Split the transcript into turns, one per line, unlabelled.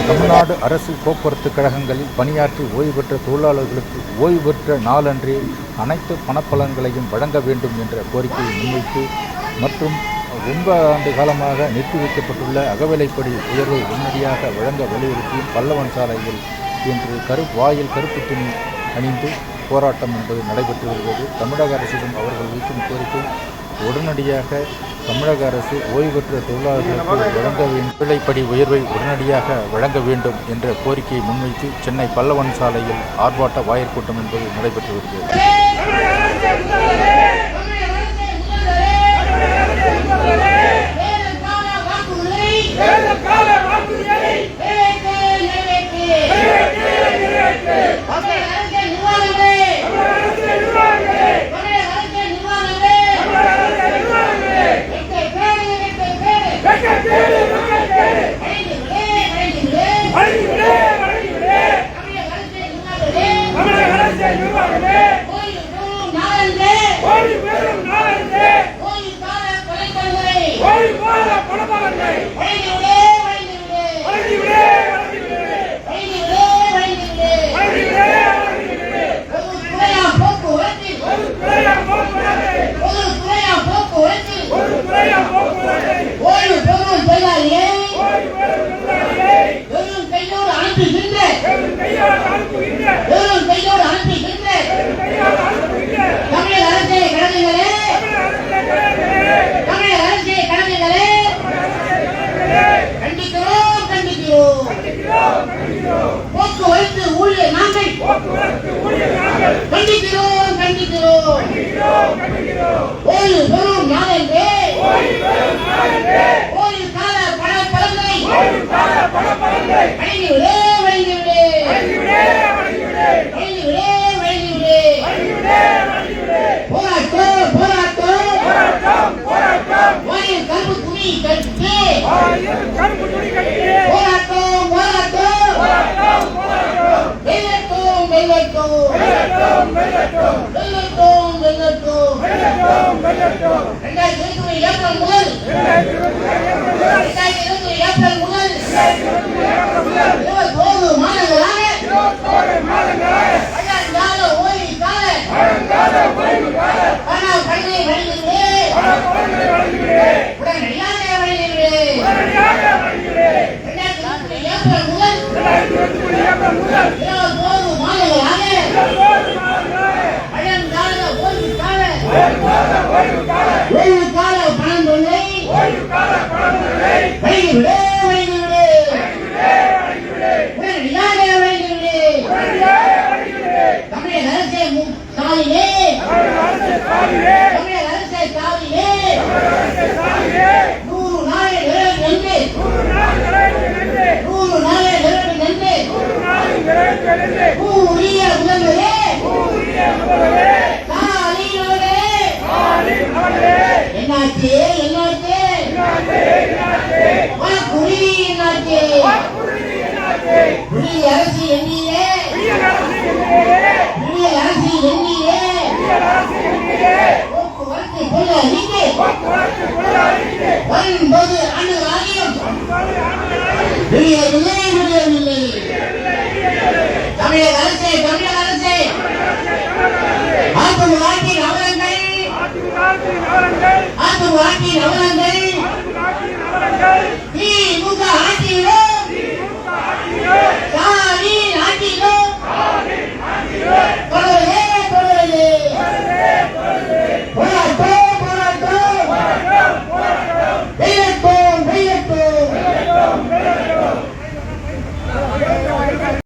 தமிழ்நாடு அரசு போக்குவரத்து கழகங்களில் பணியாற்றி ஓய்வு பெற்ற தொழிலாளர்களுக்கு ஓய்வு பெற்ற நாளன்றே அனைத்து பணப்பலன்களையும் வழங்க வேண்டும் என்ற கோரிக்கையை முன்வைத்து மற்றும் 9 ஆண்டு காலமாக நிறுத்தி வைக்கப்பட்டுள்ள அகவிலைப்படி உயர்வை உடனடியாக வழங்க வலியுறுத்தியும் பல்லவன் சாலையில் இன்று கருப்பு துணி அணிந்து போராட்டம் என்பது நடைபெற்று வருகிறது. தமிழக அரசிடம் அவர்கள் வைக்கும் கோரிக்கை உடனடியாக தமிழக அரசு ஓய்வு பெற்ற தொழிலாளர்களுக்கு வழங்க விலைப்படி உயர்வை உடனடியாக வழங்க வேண்டும் என்ற கோரிக்கையை முன்வைத்து சென்னை பல்லவன் சாலையில் ஆர்ப்பாட்ட வாயிற்கூட்டம் என்பது நடைபெற்று வருகிறது.
தமிழக அரசே